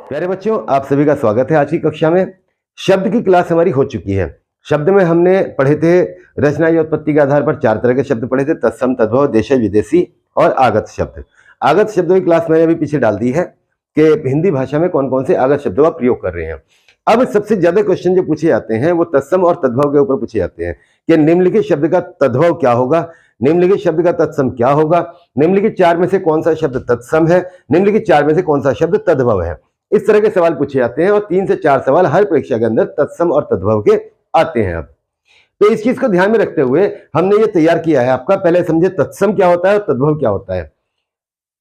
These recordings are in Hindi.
प्यारे बच्चों, आप सभी का स्वागत है। आज की कक्षा में शब्द की क्लास हमारी हो चुकी है। शब्द में हमने पढ़े थे रचना या उत्पत्ति के आधार पर 4 तरह के शब्द पढ़े थे: तत्सम, तद्भव, देशज, विदेशी और आगत शब्द। आगत शब्दों की क्लास मैंने अभी पीछे डाल दी है कि हिंदी भाषा में कौन कौन से आगत शब्दों का प्रयोग कर रहे हैं। अब सबसे ज्यादा क्वेश्चन जो पूछे जाते हैं वो तत्सम और तद्भव के ऊपर पूछे जाते हैं कि निम्नलिखित शब्द का तद्भव क्या होगा, निम्नलिखित शब्द का तत्सम क्या होगा, निम्नलिखित 4 में से कौन सा शब्द तत्सम है, निम्नलिखित 4 में से कौन सा शब्द तद्भव है। इस तरह के सवाल पूछे जाते हैं और 3 से 4 सवाल हर परीक्षा के अंदर तत्सम और तद्भव के आते हैं। अब तो इस चीज को ध्यान में रखते हुए हमने ये तैयार किया है आपका। पहले समझे तत्सम क्या होता है और तद्भव क्या होता है।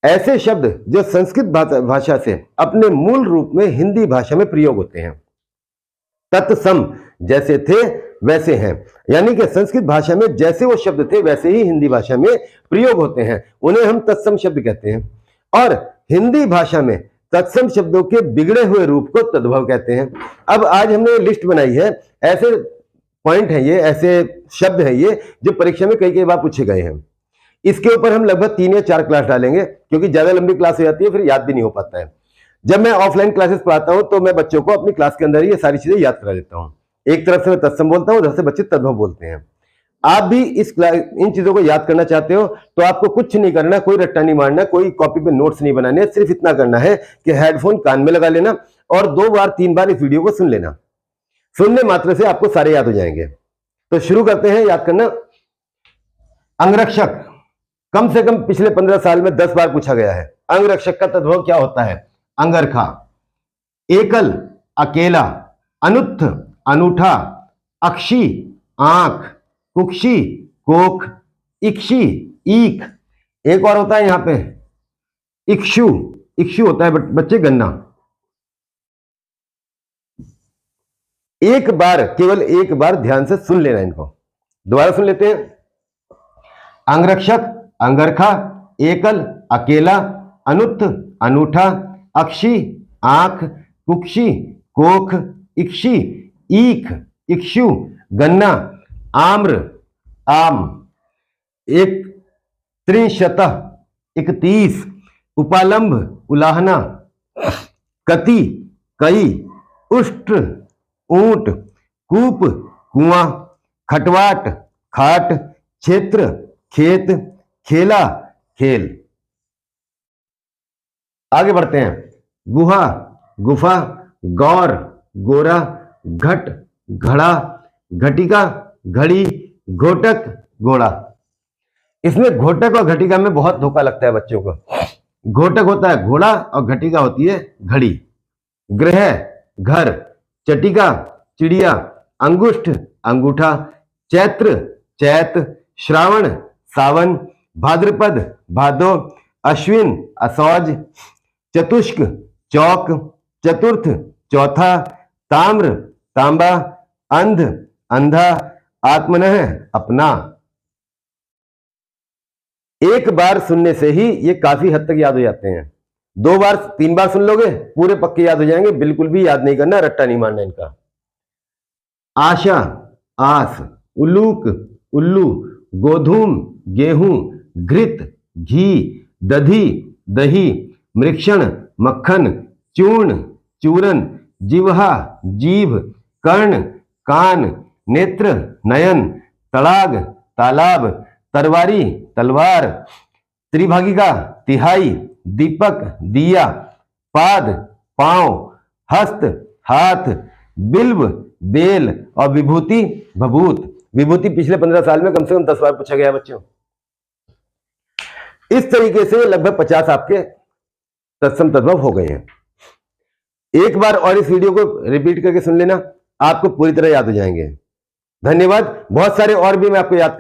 ऐसे शब्द जो संस्कृत भाषा से अपने मूल रूप में हिंदी भाषा में प्रयोग होते हैं। तत्सम जैसे थे वैसे हैं, यानी कि संस्कृत भाषा में जैसे वो शब्द थे वैसे ही हिंदी भाषा में प्रयोग होते हैं, उन्हें हम तत्सम शब्द कहते हैं। और हिंदी भाषा में तत्सम शब्दों के बिगड़े हुए रूप को तद्भव कहते हैं। अब आज हमने लिस्ट बनाई है, ऐसे पॉइंट है ये, ऐसे शब्द है ये जो परीक्षा में कई बार पूछे गए हैं। इसके ऊपर हम लगभग 3 या 4 क्लास डालेंगे, क्योंकि ज्यादा लंबी क्लास हो जाती है, फिर याद भी नहीं हो पाता है। जब मैं ऑफलाइन क्लासेस पढ़ाता हूं तो मैं बच्चों को अपनी क्लास के अंदर ही ये सारी चीजें याद करा देता हूं। एक तरफ से मैं तत्सम बोलता हूं, उधर से बच्चे तद्भव बोलते हैं। आप भी इन चीजों को याद करना चाहते हो तो आपको कुछ नहीं करना, कोई रट्टा नहीं मारना, कोई कॉपी पे नोट्स नहीं बनाने, सिर्फ इतना करना है कि हेडफोन कान में लगा लेना और 2 बार 3 बार इस वीडियो को सुन लेना। सुनने मात्र से आपको सारे याद हो जाएंगे। तो शुरू करते हैं याद करना। अंगरक्षक कम से कम पिछले 15 साल में 10 बार पूछा गया है। अंगरक्षक का तद्भव क्या होता है? अंगरखा। एकल अकेला, अनुत्थ अनूठा, अक्षी आंख, कुक्षी कोख, इक्षी ईख। एक और होता है यहां पे इक्षु। इक्षु होता है बच्चे गन्ना। एक बार, केवल एक बार ध्यान से सुन लेना इनको। दोबारा सुन लेते हैं। अंगरक्षक, अंगरखा, एकल अकेला, अनुत्थ अनूठा, अक्षी आंख, कुक्षी कोख, इक्षी ईख, इक्षु गन्ना, आम्र आम, एक त्रिशतः 31, उपालंब उलाहना, कति कई, उष्ट्र ऊंट, कूप कुआं, खटवाट खाट, क्षेत्र खेत, खेला खेल। आगे बढ़ते हैं। गुहा गुफा, गौर गोरा, घट घड़ा, घटिका घड़ी, घोटक घोड़ा। इसमें घोटक और घटिका में बहुत धोखा लगता है बच्चों को। घोटक होता है घोड़ा और घटिका होती है घड़ी। गृह घर, चटिका चिड़िया, अंगुष्ठ अंगूठा, चैत्र चैत, श्रावण सावन, भाद्रपद भादो, अश्विन असौज, चतुष्क चौक, चतुर्थ चौथा, ताम्र तांबा, अंध अंधा, आत्मनः अपना। एक बार सुनने से ही ये काफी हद तक याद हो जाते हैं। 2 बार 3 बार सुन लोगे पूरे पक्के याद हो जाएंगे। बिल्कुल भी याद नहीं करना, रट्टा नहीं मारना इनका। आशा आस, उलूक उल्लू, गोधूम गेहूं, घृत घी, दधी दही, मृक्षण मक्खन, चूर्ण चूरन, जिह्वा जीभ, कर्ण कान, नेत्र नयन, तड़ाग तालाब, तरवारी तलवार, त्रिभागिका तिहाई, दीपक दिया, पाद पांव, हस्त हाथ, बिल्व बेल और विभूति भभूत। विभूति पिछले 15 साल में कम से कम 10 बार पूछा गया बच्चों। इस तरीके से लगभग 50 आपके तत्सम तद्भव हो गए हैं। एक बार और इस वीडियो को रिपीट करके सुन लेना, आपको पूरी तरह याद हो जाएंगे। धन्यवाद। बहुत सारे और भी मैं आपको याद